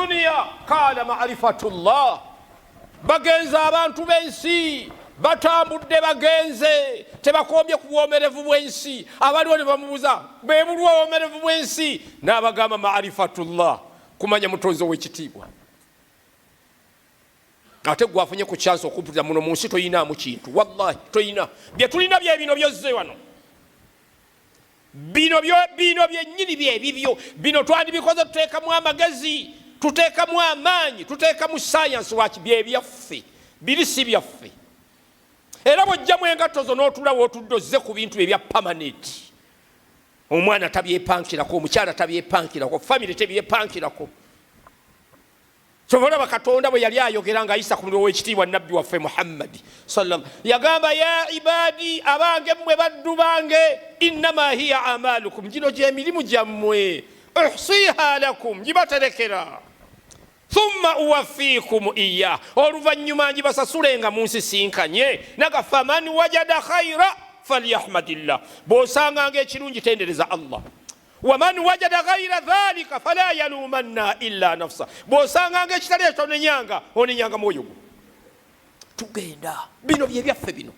dunya qala ma'rifatullah. Bagenza abantu b'ensi batambudde bagenze tebakombye ku bwomerevu bw'ensi. Abaliwo ne bamubuuza bwe bulwa obwomerevu bw'ensi n'abagamba ma'rifatullah, kumanya mutonzi w'ekitiibwa. Ate gwafunye ku chance okumpulira muno mu nsi toyinaamu kintu, wallahi toyina. Bye tulina bye bino byozze wano, bino byennyini bye bibyo. Bino twandibikoze tuteekamu amagezi, tuteekamu amaanyi, tuteekamu science, waki bye byaffe, biri si byaffe. Era bw'ojjamu engatto zo n'otula w'otudde ozze ku bintu ebya permanent. Omwana tabyepankirako, omukyala tabyepankirako, family tebyepankirako. Sobola bakatonda bwe yali ayogera nga Isa ku muliro w'ekitiibwa nabbi waffe Muhammad sallallahu yagamba ya ibadi abange mmwe baddu bange innama hiya amalukum, gino gy'emirimu gyammwe uhsiha lakum, gibaterekera thumma uwaffikum iya, oluvannyuma ngibasasulenga mu nsisinkanye naga faman wajada khaira falyahmadillah, bw'osanganga ekirungi tendereza Allah. Waman wajada ghayra dhalika fala yalumanna illa nafsa, bw'osanganga ekitali ekyo onenyanga mwoyo gwo. Tugenda bino bye byaffe bino.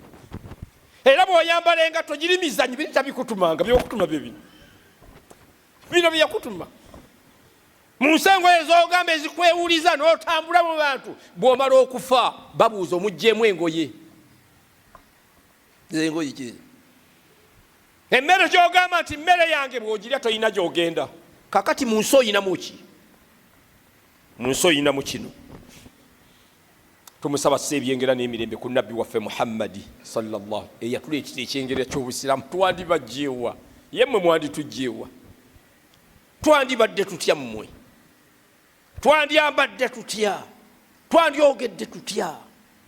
Era bw'oyambala engatto giri mizanyi biri tabikutumanga, by'okutuma bye bino. Bino byakutuma mu nsengo ez'ogamba ezikwewuliza n'otambula mu bantu. Bw'omala okufa babuuza omuggyemu engoye. Engoye ki? Emmere gy'ogamba nti mmere yange bw'ogirya toyina gy'ogenda. Kakati mu nsi oyinamu ki? Mu nsi oyinamu kino. Tumusaba seebyengera n'emirembe ku nabbi waffe Muhammad sallallahu eyatuleetera ekyengera ky'obusiraamu. Twandibajjeewa yemmwe mwanditujjeewa, twandibadde tutya mmwe, twandyambadde tutya, twandyogedde tutya,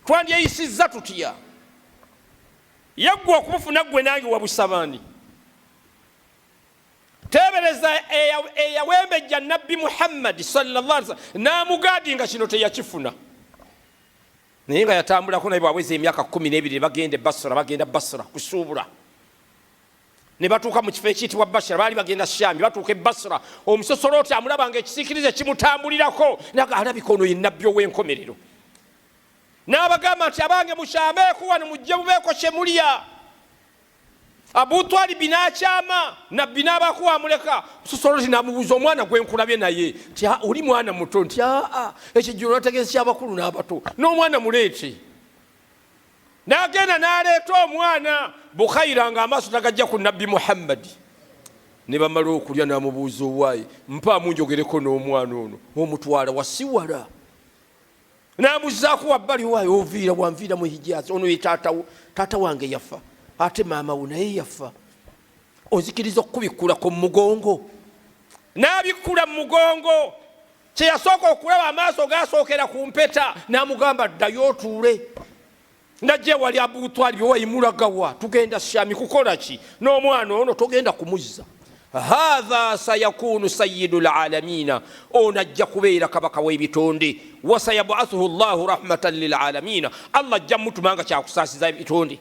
twandyeyisizza tutya. Yaggwa okubufuna gwe nange wabusabani. Tebereza eyawembejja nabbi Muhammad sallallahu alaihi wasallam n'amugaadi nga kino teyakifuna. Naye nga yatambulako naye bwaweza emyaka 12 bagenda Basra kusuubula. Ne batuuka mu kifo ekiyitibwa Basra, baali bagenda Shami, batuuka e Basra. Omusosolooti amulaba nga ekisiikirize kimutambulirako naga alabika ono ye nabbi ow'enkomerero. N'abagamba nti abange mushameeku wano mujje mubeeko kye mulya. Abu Talib n'akyama, nabbi n'abaako amuleka. Musosolooti n'amubuuza omwana gwe nkulabye naye nti oli mwana muto, nti ekijjulo nategeeza ky'abakulu n'abato, n'omwana muleete. N'agenda n'aleeta omwana Bukhaira ng'amaaso tagajja ku nabbi Muhammad. Ne bamala okulya n'amubuuza owaaye mpaamu njogereko n'omwana ono, omutwala wasiwala. N'amuzaako wabbali waaye oviira wanviira mu Hijazi, ono ye taata wange yafa, ate maama wo naye yafa, onzikiriza okubikkulako mu mugongo. N'abikkula mu mugongo. Kye yasooka okulaba amaaso gaasookera ku mpeta, n'amugamba ddayo otuule. Najje wali Abu Talib wayimulagawa, tugenda Shami kukola ki? N'omwana ono togenda kumuzza. Hadha sayakunu sayyidul alamina, ono ajja kubeera kabaka w'ebitonde. Wa sayab'athuhu Allahu rahmatan lil alamina, Allah ajja mutumanga kyakusaasiza ebitonde.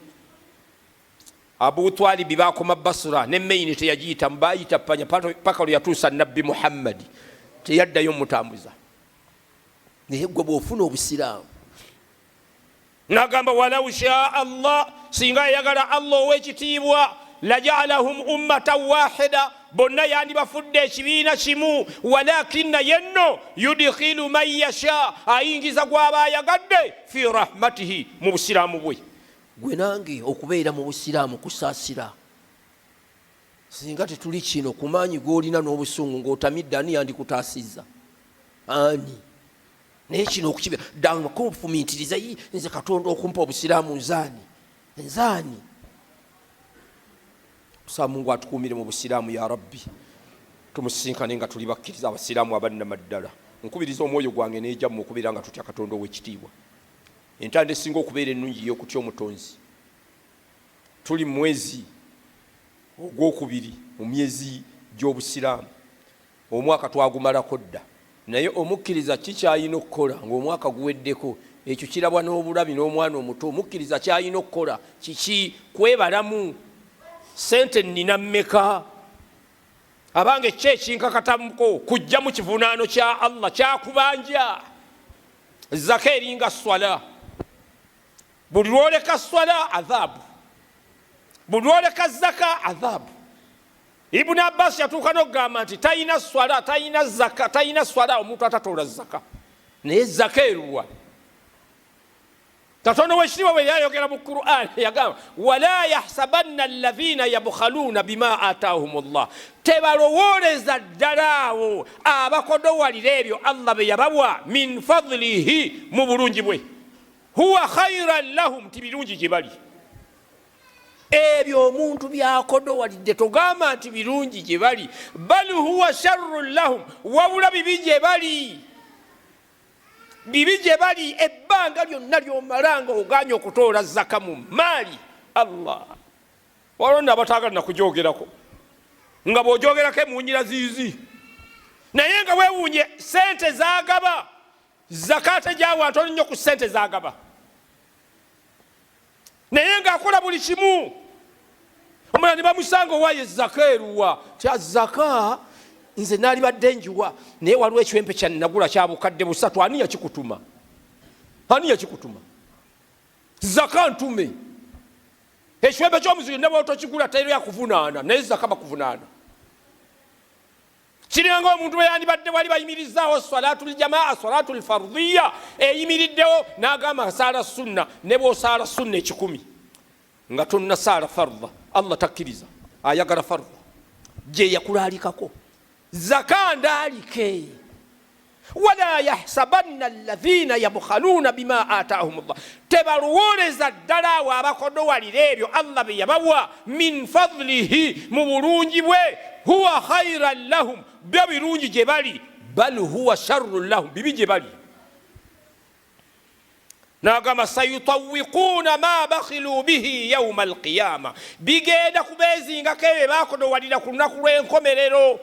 Abu Talib bakoma Basra, ne Maini teyagiyita mbayita panya paka yatuusa nabbi Muhammad, teyaddayo mutambuza. Naye gwe bw'ofuna obusiraamu n'agamba walau shaa Allah, singa yagala Allah ow'ekitiibwa laja'alahum ummatan wahida, bonna yandibafudde ekibiina kimu, walakinna yenno yudkhilu man yasha, ayingiza gw'aba ayagadde fi rahmatihi, mu busiraamu bwe. Gwe nange okubeera mu busiraamu kusaasira. Singa tetuli kino ku maanyi g'olina n'obusungu ng'otamidde, ani yandikutaasizza? Ani? Naye kino okukibe danga konfumiitiriza nze Katonda okumpa obusiraamu nzaani. Tusaba Mungu atukuumire mu busiraamu ya Rabbi, tumusinkane nga tuli bakkiriza abasiraamu abannama ddala. Nkubiriza omwoyo gwange n'ejja mu okubeera nga tutya Katonda ow'ekitiibwa. Entanda esinga okubeera ennungi y'okutya omutonzi. Tuli mu mwezi ogwokubiri mu myezi gy'obusiraamu, omwaka twagumalako dda. Naye omukkiriza kikyayina okukola ng'omwaka guweddeko, ekyo kirabwa n'obulabi n'omwana omuto. Omukkiriza kyayina okukola kiki? Kwebalamu. Sente nnina mmeka? abange kyekinkakatamuko kujja mu kivunaano kya Allah kyakubanja. Zaka eringa swala, buli lwoleka swala adhabu, buli lwoleka zaka adhabu. Ibn Abbas yatuuka n'okugamba nti talina swala, talina zaka, talina swala omuntu atatoola zaka, naye zaka eruwa. Katonda w'ekitiibwa bwe yayogera mu Qur'an yagamba wala yahsabanna alladhina yabkhaluna bima ataahum Allah, tebalowooleza ddala awo abakodowalira ebyo Allah bye yabawa min fadlihi, mu bulungi bwe, huwa khairan lahum, ti birungi gye bali. Ebyo omuntu byakodowalidde togamba nti birungi gye bali, bal huwa sharrun lahum, wabula bibi gye bali. Bibi gye bali ebbanga lyonna lyomalanga oganya okutoola zaka mu maali. Allah walonda abatagala nakujoogerako nga bw'ojoogerako emuwunyira ziizi, naye nga weewuunye sente zagaba zakate gyawa ntono nnyo ku sente zagaba, naye ng'akola buli kimu. Omulala ne bamusanga owaaye zaka eruwa, kya zaka nze nalibadde njiwa, naye waliwo ekiwempe kyanagula kya bukadde busatu, ani yakikutuma? Ani yakikutuma? Zaka ntume. Ekiwempe ky'omuziro ne bw'otokigula tayiro yakuvunaana, naye zaka bakuvunaana. Kiringa omuntu bwe yandibadde wali bayimirizaawo salatul jamaa, salatul fardhiya, eyimiriddewo n'agamba saala sunna, ne bw'osaala sunna 100 nga tonna saala fardha, Allah takkiriza, ayagala fardha, gye yakulaalikako. Zaka ndaalike. Wala yahsabanna alladhina yabkhaluna bima ataahum Allah, tebaluwooleza ddala awo abakodowalira ebyo Allah bye yabawa min fadlihi, mu bulungi bwe, huwa khairan lahum, byo birungi gye bali, bal huwa sharrun lahum, bibi gye bali. N'agamba sayutawiquuna ma bakhilu bihi yawma alqiyama, bigenda kubeezingako ebyo bakodowalira ku lunaku lw'enkomerero.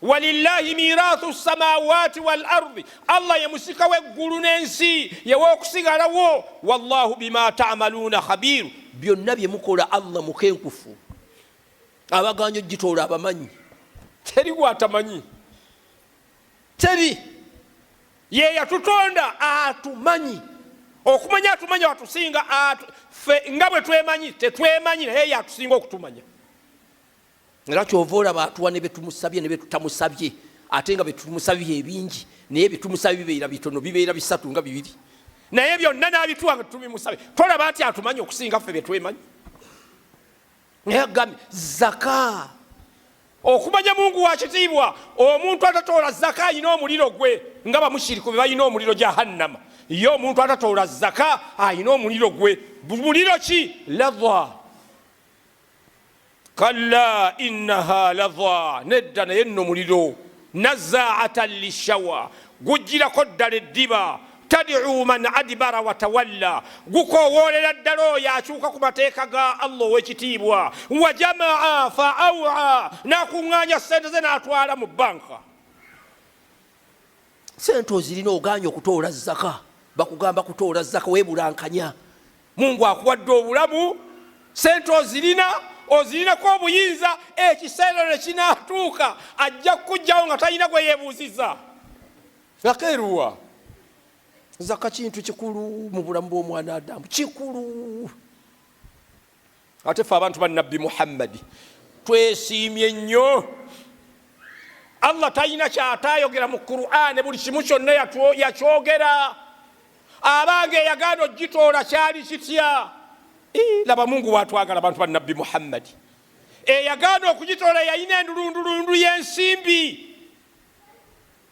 Walillahi mirathu samawati wal ardi, Allah ye musika w'eggulu n'ensi, yewe okusigalawo. Wallahu bima ta'maluna khabiru, byonna bye mukola Allah mukenkufu. Abaganya ogitoola abamanyi, teri gwatamanyi, teri. Ye yatutonda atumanyi, okumanya atumanya watusinga, ffe nga bwe twemanyi tetwemanyi, naye yatusinga okutumanya. Era kyova olaba atuwa ne betumusabye ne betutamusabye, ate nga betumusabye ebingi, naye betumusabye bibeera bitono, bibeera 3 nga 2, naye byonna n'abituwa nga tubimusabye. Tolaba ati atumanyi okusinga ffe betwemanyi. Naye agambye zaka, okumanya Mungu wa kitiibwa. Omuntu atatoola zaka ayina omuliro gwe, nga bamushiriku be balina omuliro jahannama. Ye omuntu atatoola zaka ayina omuliro gwe. Muliro ki? Ladha. Kalla innaha ladha, nedda naye nno muliro. Nazaatan lishawa, gujjirako ddala eddiba. Tad'u man adbara wa tawalla, gukowoolera ddala oyo akyuka ku mateeka ga Allah ow'ekitiibwa. Wa jamaa fa aw'a, n'akuŋŋaanya sente ze n'atwala mu banka. Sente ozirina oganya okutoola zaka, bakugamba kutoola zaka weebulankanya. Mungu akuwadde obulamu, sente ozirinako obuyinza, ekiseera ne kinaatuuka ajja kukujjawo nga talina gwe yeebuuziza. Zaka eruwa? Zaka kintu kikulu mu bulamu bw'omwana Adamu, kikulu. Ate ffe abantu ba Nabbi Muhammad twesiimye nnyo. Allah talina kyataayogera mu Qur'an, buli kimu kyonna yakyogera. Abange eyagaana ogitoola kyali kitya? Laba Mungu watwagala abantu ba Nabbi Muhammad. Eyagaana okugitoola yalina endulundulundu y'ensimbi,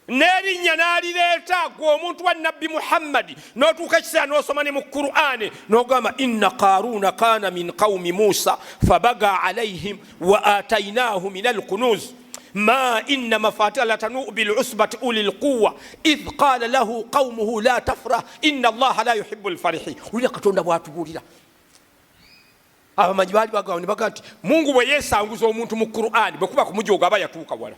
n'erinnya n'alireeta gwe omuntu wa Nabbi Muhammad, n'otuuka ekiseera n'osoma ne mu Qur'an n'ogamba inna Qaruna kaana min qawmi Musa fabaga alayhim wa ataynaahu min alkunuz ma inna mafatiha latanu bil'usbati ulil quwwa idh qala lahu qawmuhu la tafrah inna Allaha la yuhibbu alfarihin. Uli Katonda bw'atubuulira, abamanyi baali bagawa ne baga nti Mungu bwe yeesanguza omuntu mu Qur'an bwe kuba kumujooga aba yatuuka wala.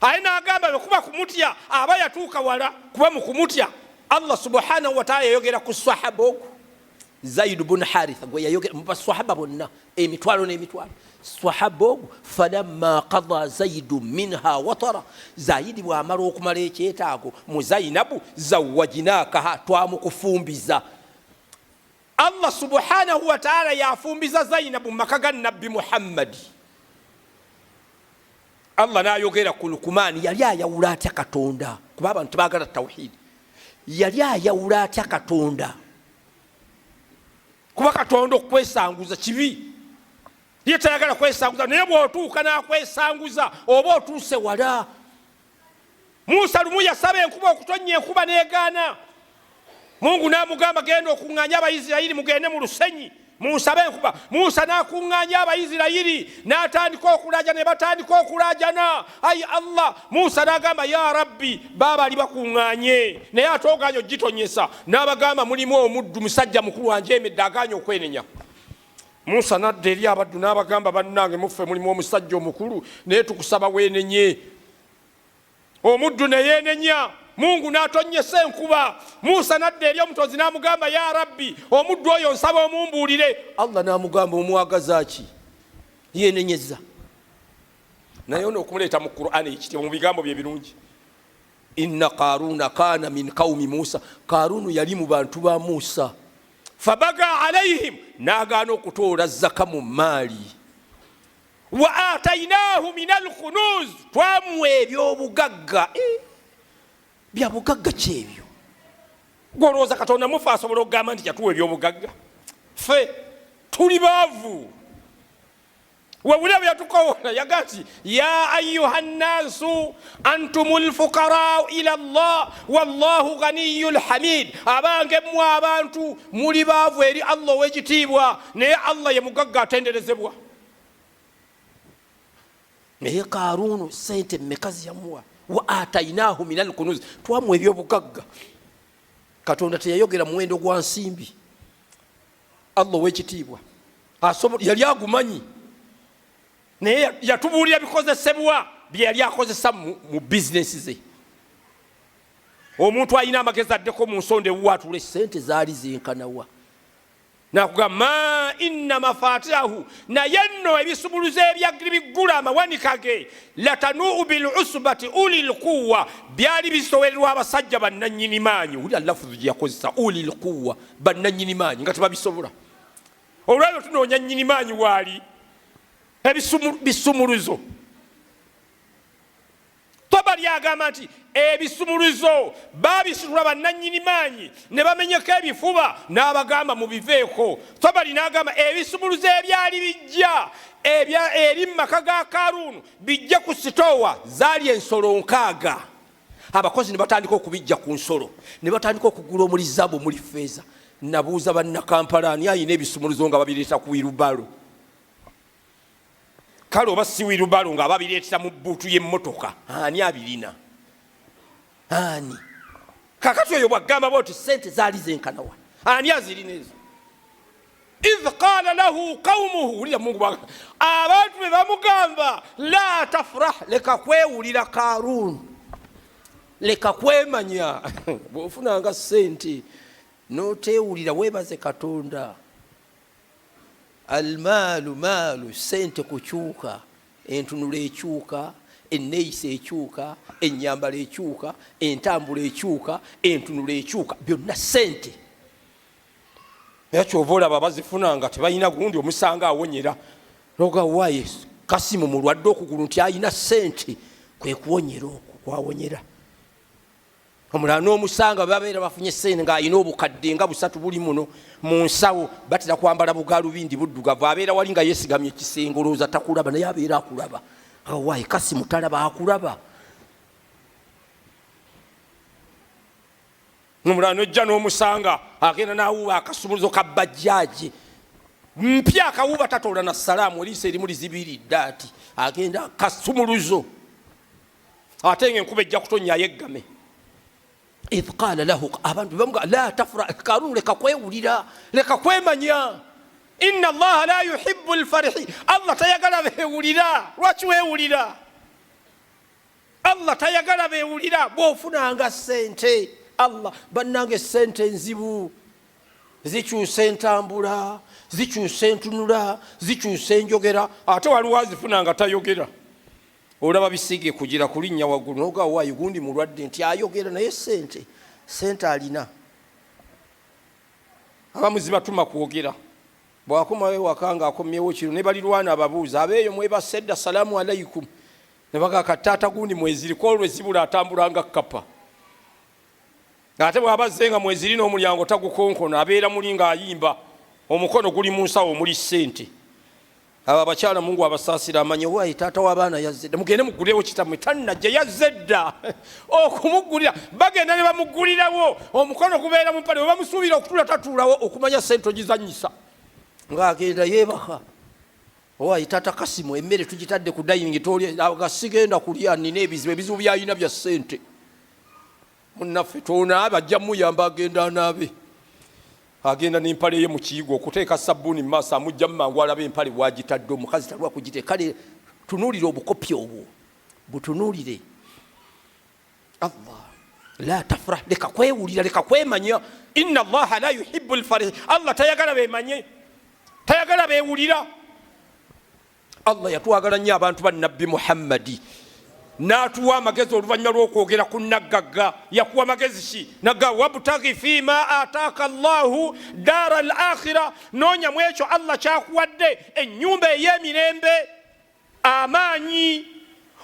Aye n'agamba bwe kuba kumutya aba yatuuka wala, kuba mu kumutya Allah subhanahu wa ta'ala yayogera ku sahaba ogwo. Zaid ibn Haritha gwe yayogera mu baswahaba bonna emitwalo n'emitwalo. Swahaba ogwo falamma qada Zaid minha watara, Zaidi bw'amala okumala ekyetaago mu Zainabu zawwajinakaha, twamukufumbiza. Allah subhanahu wa ta'ala yafumbiza Zainabu makaga Nabbi Muhammad. Allah n'ayogera ku Lukumani, yali ayawula atya Katonda kuba abantu baagala tawhid. Yali ayawula atya Katonda kuba Katonda okwesanguza kibi. Ye tayagala kwesanguza, naye bw'otuuka n'akwesanguza oba otuuse wala. Musa lumu yasaba enkuba okutonnya, enkuba n'egaana. Mungu n'amugamba genda okuŋŋaanya Abayisirayiri mugende mu lusenyi munsabe enkuba. Musa n'akuŋŋaanya Abayisirayiri n'atandika okulaajana, ne batandika okulaajana. Ayi Allah, Musa n'agamba ya Rabbi, baaba ali bakuŋŋaanye naye ate ogaanye ogitonyesa. N'abagamba mulimu omuddu musajja mukulu wanje emedde agaanye okwenenya. Musa n'adda eri abaddu n'abagamba bannange muffe mulimu omusajja omukulu naye tukusaba weenenye. Omuddu ne yeenenya, Mungu n'atonyesa enkuba. Musa n'adda eri omutonzi n'amugamba ya Rabbi, omuddu oyo nsaba omumbuulire. Allah n'amugamba omwagaza ki? Yeenenyeza. Naye ono okumuleeta mu Qur'ani ekitiibwa mu bigambo bye birungi. Inna Qaruna kana min qaumi Musa, Qarunu yali mu bantu ba Musa. Fabaga alayhim, n'agaana okutoola zaka mu maali. Wa atainahu min al-khunuz, twamuwa ebyobugagga. Bya bugagga kyebyo? Gwolowooza Katonda mufe asobola okugamba nti yatuwa ebyobugagga? Ffe tuli baavu. Wabula bwe yatukowola yaga nti ya ayuha nnaasu antumul fuqarau ila Allah wallahu ghaniyyul hamid. Abange mmwe abantu muli baavu eri Allah ow'ekitiibwa, naye Allah ye mugagga atenderezebwa. Naye Karunu sente mmekazi yamuwa. Wa atainahu minal kunuz, twamuwa ebyobugagga. Katonda teyayogera muwendo gwa nsimbi. Allah ow'ekitiibwa yali agumanyi, naye yatubuulira bikozesebwa bye yali akozesa mu bizinesi ze. Omuntu alina amagezi addeko mu nsonda ewuwaatula sente zaali zenkanawa. Nakugamba inna mafatihahu, naye nno ebisumuluzo ebyagiri biggula amawanika ge, latanuu bil usbati ulil quwwa, byali bisowererwa abasajja bannannyini maanyi. Wulira lafuzu gye yakozesa, ulil quwwa, bannannyini maanyi nga tebabisobola. Olwaliro tunoonya nnyini maanyi waali ebisumuluzo. Tabari agamba nti ebisumuluzo babisitula bannannyini maanyi ne bamenyeko ebifuba n'abagamba mubiveeko. Tabari n'agamba ebisumuluzo ebyali bijja eri mu maka ga Karunu bijja ku sitoowa zaali ensolo 6. Abakozi ne batandika okubijja ku nsolo, ne batandika okugula omuli zaabu omuli feeza. Nabuuza bannakampala ani ayina ebisumuluzo nga babireeta ku wirubalo. Kale oba si wirubalo nga babireetera mu bbuutu y'emmotoka, ani abirina? Ani? Kakati oyo bw'agamba bw'oti sente zaali zenkanawa, ani azirina ezo? Idh qaala lahu qawmuhu, wulira Mungu bw'agamba, abantu be bamugamba la tafrah, leka kwewulira Karunu, leka kwemanya. Bw'ofunanga sente n'oteewulira weebaze Katonda. Almaalu maalu, sente kukyuka, entunula ekyuka, enneeyisa ekyuka, ennyambala ekyuka, entambula ekyuka, entunula ekyuka, byonna sente. Naye kyova olaba bazifuna nga tebalina gundi omusanga awonyera. Noga waaye Kasimu mulwadde okugulu nti alina sente, kwe kuwonyera okwo kwawonyera. Omulala n'omusanga babeera bafunye sente ng'alina obukadde nga 3 buli muno mu nsawo, batera kwambala bugaalubindi buddugavu, abeera wali nga yeesigamye ekisenge, olowooza takulaba naye abeera akulaba. Waaye Kasimu talaba, akulaba. Omulala n'ojja n'omusanga agenda n'awuuba akasumuluzo ka bajjaaji mpya, akawuuba tatoola na salaamu, eriiso erimu lizibiridde ati agenda kasumuluzo, ate ng'enkuba ejja kutonnya yeggame. Idh qaala lahu, abantu bamuga la tafra, Karunu leka kwewulira, leka kwemanya. Inna Allaha la yuhibbu al-farihin, Allah tayagala beewulira. Lwaki weewulira? Allah tayagala beewulira. Bw'ofunanga sente, Allah bannange sente nzibu. zikyusa entambula, zikyusa entunula, zikyusa enjogera, ate waliwo azifuna nga tayogera. Olaba bisige kugira kulinnya waggulu n'ogaawo waayo gundi mulwadde nti ayogera naye sente alina. Abamuzi batuma kwogera. Bw'akomawo ewaka ng'akomyewo kiro ne balirwana ababuuza abeeyo mwebase edda salaamu alaykum. Ne bagamba taata gundi mweziriko olwo ezibula atambula nga kkapa. Ate bw'aba azze nga mweziri n'omulyango tagukonkona abeera muli ng'ayimba omukono guli mu nsawo omuli ssente. Abo abakyala Mungu abasaasira amanye waayi taata w'abaana yazze dda mugende muggulewo kitammwe tannajja yazze dda okumuggulira bagenda ne bamuggulirawo omukono gubeera mu mpale we bamusuubira okutuula tatuulawo okumanya ssente ogizannyisa ng'agenda yeebaka. Waayi taata Kasimu emmere tugitadde ku dayiningi tolya sigenda kulya nina ebizibu byayina bya ssente. Munnaffe tonaaba ajja muyamba agenda anaabe. Agenda n'empale ye mu kiyigo okuteeka sabbuuni mu maaso amujja mu mangu alaba empale bwagitadde omukazi talwa kugiteeka. Kale tunuulire obukopi obwo butunuulire. Allah la tafrah, leka kwewulira leka kwemanya. Inna Allaha la yuhibbu al-farih. Allah tayagala beemanye, tayagala beewulira. Allah yatwagala nnyo abantu ba Nabbi Muhammadi n'atuwa amagezi oluvannyuma lw'okwogera ku naggagga. Yakuwa magezi ki? Nagga wabtaghi fiima ataaka Allahu daara al-akhira, noonya mu ekyo Allah kyakuwadde ennyumba ey'emirembe, amaanyi,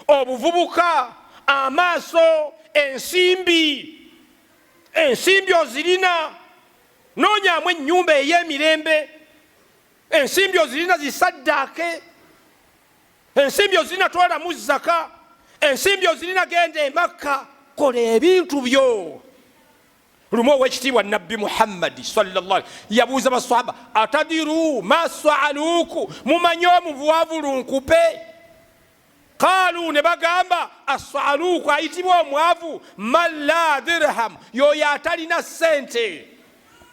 obuvubuka, amaaso, ensimbi ozirina. Noonyamu ennyumba ey'emirembe, ensimbi ozirina zisaddaake, ensimbi ozirina twala mu zaka, ensimbi ozirina genda e Makka, kola ebintu byo. Lumu ow'ekitiibwa Nabbi Muhammadi sallallahu alaihi yabuuza basahaba atadiru ma sa'aluku, mumanye omuvuwavu lunkupe? Qaalu, ne bagamba as-sa'aluku ayitibwa omwavu man la dirham, yoyo atalina ssente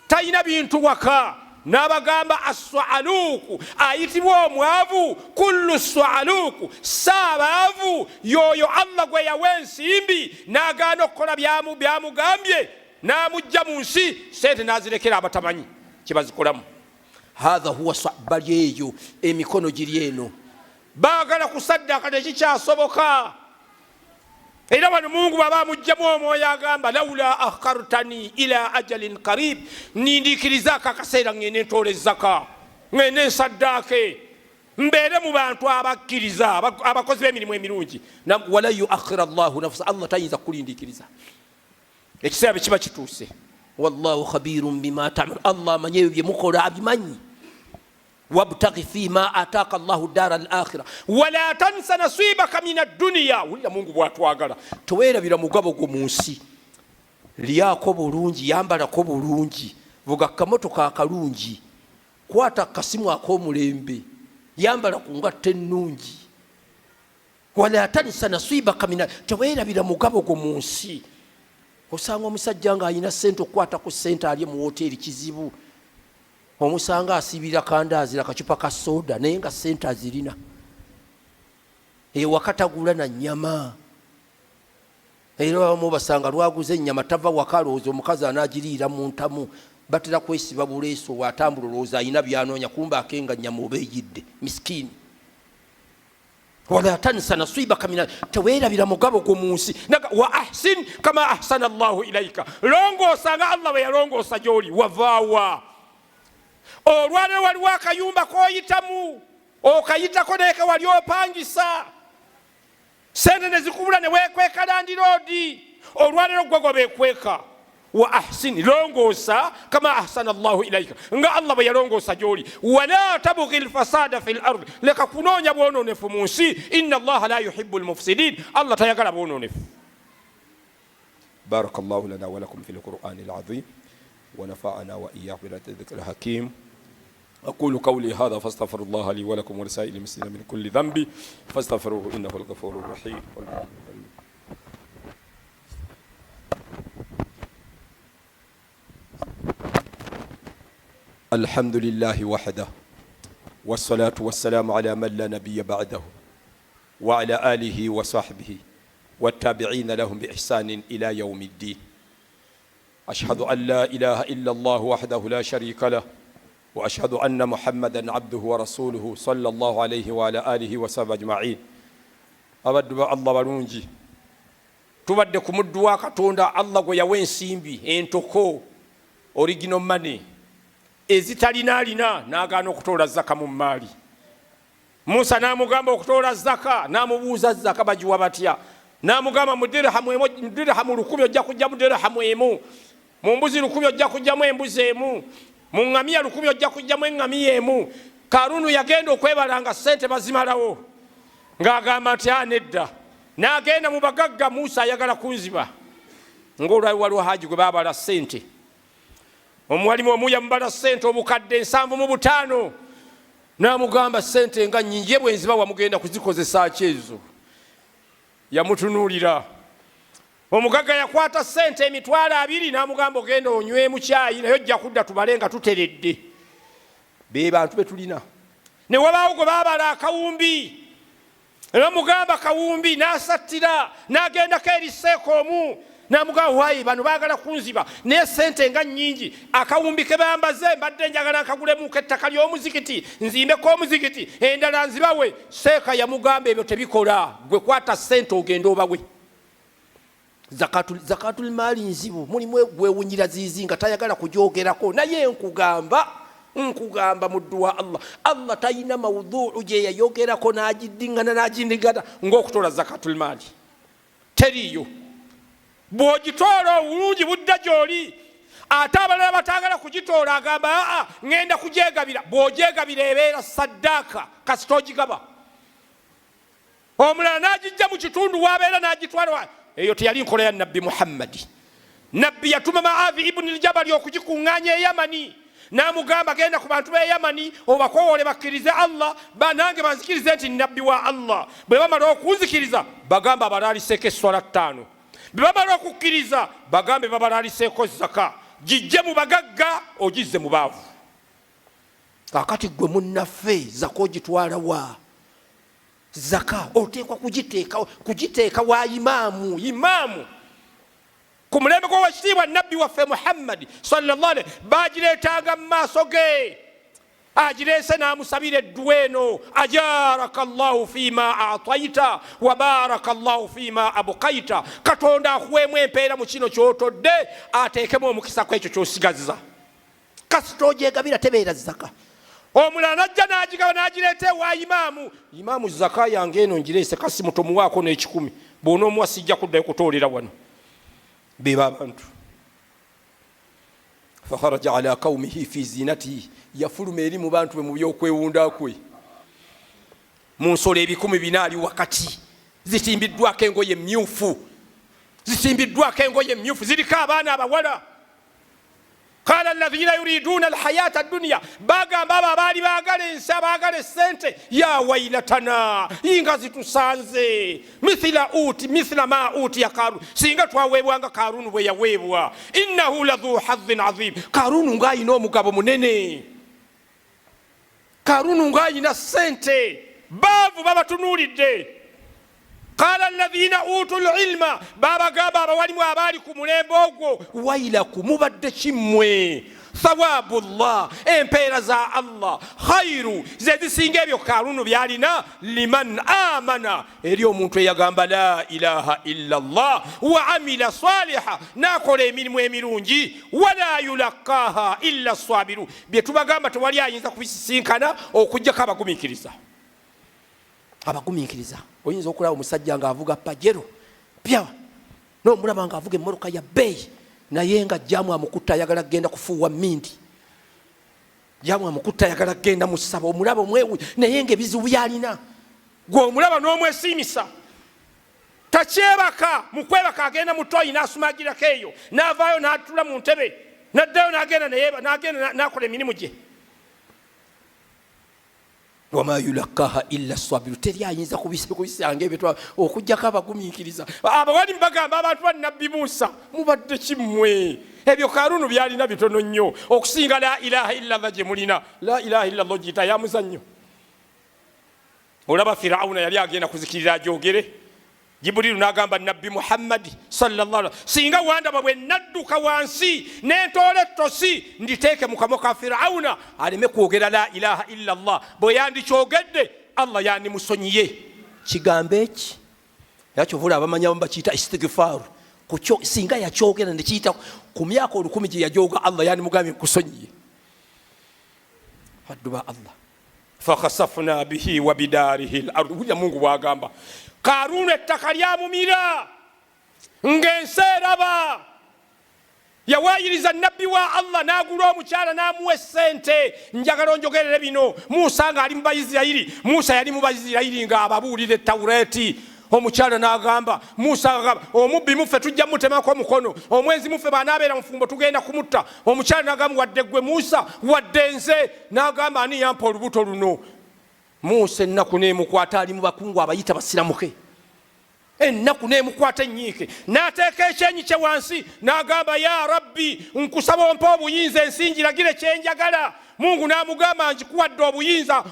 talina bintu waka. N'abagamba as-sa'aluku ayitibwa omwavu kullu as-sa'aluku saabaavu yoyo Allah gwe yawa ensimbi n'agaana okukola byamugambye n'amujja mu nsi sente n'azirekera abatamanyi kyebazikolamu. Hatha huwa bali eyo emikono giri eno baagala kusaddaaka tekikyasoboka. Era wano Mungu baba amugjamu omwoyo agamba laula akhartani ila ajalin qarib, nindiikirizaako akaseera ngende ntoola ezzaka ngende nsaddaake mbeere mu bantu abakkiriza abakozi b'emirimu emirungi. Wala yuakhira Allahu nafsa, Allah tayinza kulindiikiriza ekiseera bwe kiba kituuse. Wallahu khabirun bima ta'mal, Allah amanyi ebyo bye mukola abimanyi. Wabtaghi fima ataaka Allahu daara al-akhira wala tansa nasibaka min ad-dunya. Wulira Mungu bw'atwagala, toweerabira mugabo gwo mu nsi. Lyako bulungi, yambalako bulungi, vuga kamotoka akalungi, kwata kasimu ak'omulembe, yambala ku ngatta ennungi. Wala tansa nasibaka min, toweerabira mugabo gwo mu nsi. Osanga omusajja nga alina ssente okukwata ku ssente alye mu woteeri kizibu. Omusanga asibira kandaazira kacupa ka soda naye nga ssente azirina. Ewaka tagula na nnyama. Era abamu basanga lwaguze ennyama tava waka alowooza omukazi anaagiriira mu ntamu. Batera kwesiba buleeso waatambula olowooza alina byanoonya kumba akenga nnyama oba eyidde miskiini. Wala tansa nasibaka min, teweerabira mugabo gwo mu nsi. Wa ahsin kama ahsana Allahu ilaika, longoosanga Allah bwe yalongoosa gy'oli. Wavaawa olwaliro waliwo akayumba k'oyitamu okayitako naye wali opangisa, sente ne zikubula ne weekweka landiroodi, olwaliro gwe beekweka. Wa ahsin, longoosa kama ahsana Allahu ilaika, nga Allah bwe yalongoosa gy'oli. Wala tabghi al-fasada fil ardi, leka kunoonya bwonoonefu mu nsi. Inna Allaha la yuhibbu al-mufsidin, Allah tayagala bwonoonefu. Barakallahu lana wa lakum fil Qur'anil azim wa nafa'ana wa iyyakum bi dhikril hakim. أقول قولي هذا فاستغفر الله لي ولكم ولسائر المسلمين من كل ذنب فاستغفروه إنه الغفور الرحيم. الحمد لله وحده والصلاة والسلام على من لا نبي بعده وعلى آله وصحبه والتابعين لهم بإحسان إلى يوم الدين. أشهد أن لا إله إلا الله وحده لا شريك له وأشهد أن محمدا عبده ورسوله صلى الله عليه وعلى آله وصحبه أجمعين. abaddu ba Allah balungi tubadde ku muddu wa Katonda Allah gwe yawa ensimbi entoko original money ezitalinalina n'agaana okutoola zaka mu maali. Musa n'amugamba okutoola zaka, n'amubuuza zaka bagiwa batya, n'amugamba mu dirhamu 100 ojja kujja mu dirhamu emu, mu mbuzi 100 ojja kujjamu embuzi emu, mu ngamiya 100 ojja kujjamu engamiya emu. Karunu yagenda okwebalanga sente bazimalawo ng'agamba nti nedda, n'agenda mu bagagga Musa ayagala kunziba ng'olwayo waliwo haji gwe baabala sente. Omuwalimu omu yamubala sente obukadde 7,500, n'amugamba sente nga nnyingi bwe nziba wamugenda kuzikozesa ki ezo? Yamutunuulira. Omugagga yakwata sente 200 n'amugamba ogenda onywemu kyayi naye ojja kudda tubale nga tuteredde. Be bantu be tulina. Ne wabaawo gwe baabala akawumbi, n'amugamba kawumbi, n'asattira n'agendako eri Seekoomu n'amugamba waayi bano baagala kunziba naye sente nga nnyingi, akawumbi ke bambaze mbadde njagala nkagulemu ettaka ly'omuzikiti nzimbeko omuzikiti endala nzibawe. Seeka yamugamba ebyo tebikola, gwe kwata sente ogenda obawe. Zakatul maali nzibu, mulimu gwewunyira ziizi nga tayagala kujoogerako. Naye nkugamba muddu wa Allah, Allah tayina mawuduu gye yayogerako n'agidingana ng'okutoola zakatul maali. Teriyo. Bw'ogitoola obulungi budda gy'oli, ate abalala batagala kugitoola agamba ngenda kugyegabira. Bw'ogyegabira ebeera saddaaka kasita ogigaba. Omulala n'agijja mu kitundu w'abeera n'agitwala. Eyo teyali nkola ya Nabbi Muhammadi. Nabbi yatuma Maavi ibn al-Jabali okugikuŋŋaanya e Yamani, n'amugamba genda ku bantu b'e Yamani obakoowole bakkirize Allah, banange banzikirize nti Nabbi wa Allah. Bwe bamala okunzikiriza bagamba abalaaliseeko esswala 5. Bwe bamala okukkiriza bagambe babalaaliseeko zaka. Gijje mu bagagga ogizze mu baavu. Kakati gwe munnaffe zaka ogitwala wa? Zaka oteekwa kugiteeka wa imaamu. Ku mulembe gw'owekitiibwa Nabbi waffe Muhammad sallallahu alaihi bagireetanga mu maaso ge, agireese n'amusabira edduwa eno, ajaraka Allahu fiima ataita wa baraka Allahu fiima abqaita. Katonda akuweemu empeera mu kino ky'otodde, ateekemu omukisa ku ekyo ky'osigazza. Kasita ogyegabira tebeera zaka. Omulala najja n'agigaba n'agireeta ewa imaamu, zaka yange eno ngireese kasi mutomuwaako n'ekikumi, bw'onoomuwa sijja kuddayo kutoolera wano. Be bantu. Fakharaja ala qaumihi fi zinatihi, yafuluma eri mu bantu be mu byokwewunda kwe. Mu nsolo 100 ali wakati, zitimbiddwako engoye mmyufu, ziriko abaana abawala. Qala alladhina yuriduna alhayata ad-dunya, bagamba abo abaali baagala ensi, abaagala essente, ya wailatana, inga zitusanze, mithla ma utiya Karun, singa twaweebwanga Karunu bwe yaweebwa. Innahu ladhu hadhin azim, Karunu ng'ayina omugabo munene, Karunu ng'ayina ssente, baavu babatunuulidde. Qala alladhina utul ilma, babagamba abawalimu abaali ku mulembe ogwo, wailaku mubadde kimmwe, thawabullah, empeera za Allah, khairu, ze zisinga ebyo Karunu byalina, liman amana, eri omuntu eyagamba la ilaha illa Allah wa amila saliha, n'akola emirimu emirungi, wala yulaqaha illa swabiru, bye tubagamba tewali ayinza kubisisinkana okujjako abagumiikiriza. Oyinza okulaba omusajja ng'avuga pajero pya, n'omulaba ng'avuga emmoloka ya bbeeyi, naye nga jjaamu amukutta ayagala kugenda kufuuwa mmindi, jjaamu amukutta ayagala kugenda mu ssaba. Omulaba omwewu naye ng'ebizibu byalina, gwe omulaba n'omwesiimisa. Takyebaka, mu kwebaka agenda mu toyi n'asumagirako eyo, n'avaayo n'atula mu ntebe, n'addayo n'agenda n'akola emirimu gye. Wama yulakaha illa swabiru, teri ayinza kubisanga ebyo okujjako abagumiikiriza. Abawali bagamba abantu ba Nabbi Musa, mubadde kimmwe, ebyo Karunu byalina bitono nnyo okusinga la ilaha illa Allah gye mulina. La ilaha illa Allah giyita ya muzannyo. Olaba Firawuna yali agenda kuzikirira ajogere, Jibril n'agamba Nabbi Muhammad sallallahu alaihi wasallam, singa wandaba bwe nadduka wansi n'entoola ettosi nditeeke mu kamwa ka Firawuna aleme kwogera la ilaha illa Allah, bwe yandikyogedde Allah yandimusonyiye. Kigambo eki yakyovula abamanya bamukiyita istighfar. Singa yakyogera ne kiyita ku myaka 1000 gye yajooga Allah yandimugambye nkusonyiye. Adduba Allah fakhasafna bihi wa bidarihi al-ard. Bulya Mungu bwagamba Karunu ettaka lyamumira ng'ensi eraba. Yawayiriza nabbi wa Allah n'agula omukyala n'amuwa essente. Njagala onjogerere bino. Musa ng'ali mu Bayisirayiri, Musa yali mu Bayisirayiri ng'ababuulira Tawureti. Omukyala n'agamba, Musa agamba omubbi muffe tujja mutemako omukono, omwenzi muffe bw'anaabeera mufumbo tugenda kumutta. Omukyala n'agamba wadde gwe Musa wadde nze. N'agamba ani yampa olubuto luno? Musa ennaku n'emukwata, ali mu bakungu abayita basiramuke, ennaku n'emukwata ennyiike, n'ateeka ekyenyi kye wansi n'agamba ya Rabbi nkusaba ompe obuyinza ensi ngiragire kye njagala. Mungu n'amugamba nkikuwadde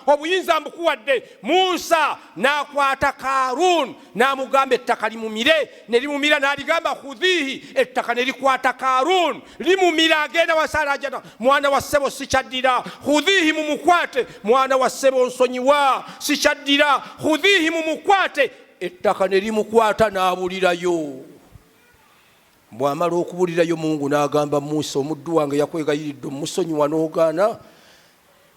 obuyinza mbukuwadde. Musa n'akwata Karun n'amugamba ettaka limumire, ne limumira n'aligamba khudhihi, ettaka ne likwata Karun limumira. Agenda wasaalajana, mwana wa ssebo sikyaddira, khudhihi mumukwate, mwana wa ssebo nsonyiwa sikyaddira, khudhihi mumukwate. Ettaka ne limukwata n'abulirayo. Bw'amala okubulirayo Mungu n'agamba Musa, omuddu wange yakwegayiridde omusonyiwa n'ogaana.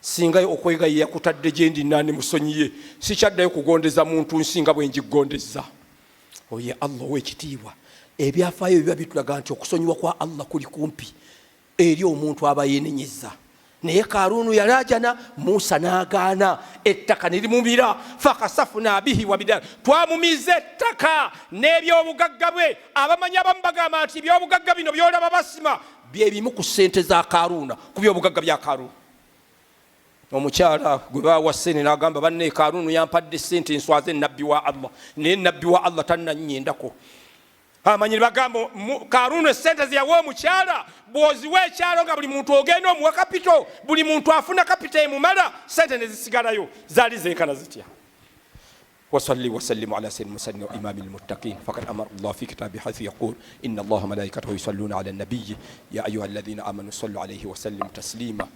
Singa okwegayirira yakutadde gye ndi nani musonyiye, sikyaddayo kugondeza muntu nsinga bwe njigondeza. Oye Allah ow'ekitiibwa, ebyafaayo biba bitulaga nti okusonyiwa kwa Allah kuli kumpi eri omuntu aba yeenenyezza. Naye Karunu yalaajana, Musa n'agaana, ettaka ne limumira. Fakasafuna bihi wa bidar, twamumiza ettaka n'ebyobugagga bwe. Abamanyi abamu bagamba nti ebyobugagga bino byolaba basima bye bimu ku ssente za Karuna, ku byobugagga bya Karuna. Omukyala gwe bawasene n'agamba banne Karunu yampadde ssente nswaze nabbi wa Allah, naye nabbi wa Allah tannannyendako. Amanyi bagamba Karunu ssente ze yawa omukyala, bw'oziwa ekyalo nga buli muntu ogenda omuwa kapito, buli muntu afuna kapito emumala, ssente ne zisigalayo zaali zenkana zitya. وصلي وسلم على سيد المرسلين وإمام المتقين. فقد أمر الله في كتابه حيث يقول إن الله وملائكته يصلون على النبي يا أيها الذين آمنوا صلوا عليه وسلموا تسليما.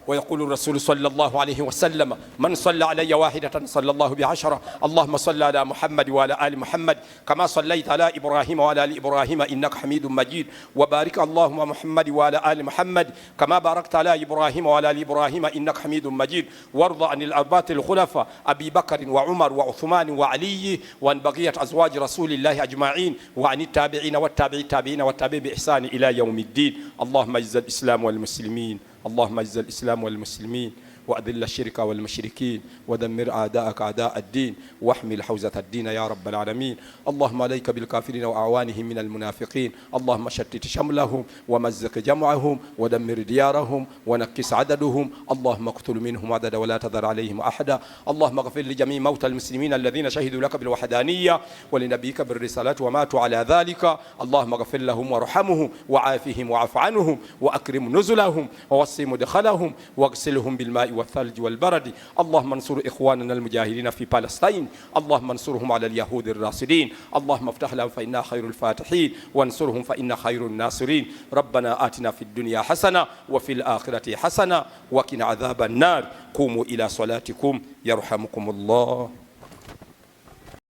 ويقول الرسول صلى الله عليه وسلم من صلى علي واحدة صلى الله بعشرة. اللهم صل على محمد وعلى آل محمد كما صليت على إبراهيم وعلى آل إبراهيم إنك حميد مجيد. وبارك اللهم محمد وعلى آل محمد كما باركت على إبراهيم وعلى آل إبراهيم إنك حميد مجيد. وارض عن الأربعة الخلفاء أبي بكر وعمر وعثمان وعلي وعن بقية أزواج رسول الله أجمعين وعن التابعين والتابعي التابعين والتابعين بإحسان إلى يوم الدين. اللهم اعز الإسلام والمسلمين، اللهم اعز الإسلام والمسلمين وأذل الشرك والمشركين ودمر أعداءك أعداء الدين واحمل حوزة الدين يا رب العالمين. اللهم عليك بالكافرين وأعوانهم من المنافقين. اللهم شتت شملهم ومزق جمعهم ودمر ديارهم ونكس عددهم. اللهم اقتل منهم عددا ولا تذر عليهم أحدا. اللهم اغفر لجميع موتى المسلمين الذين شهدوا لك بالوحدانية ولنبيك بالرسالة وماتوا على ذلك. اللهم اغفر لهم وارحمهم وعافهم وعف عنهم وأكرم نزلهم ووسع مدخلهم واغسلهم بالماء والثلج والبرد. اللهم انصر إخواننا المجاهدين في فلسطين. اللهم انصرهم على اليهود الراصدين. اللهم افتح لهم فإنا خير الفاتحين وانصرهم فإنا خير الناصرين. ربنا آتنا في الدنيا حسنة وفي الآخرة حسنة وقنا عذاب النار. قوموا إلى صلاتكم يرحمكم الله.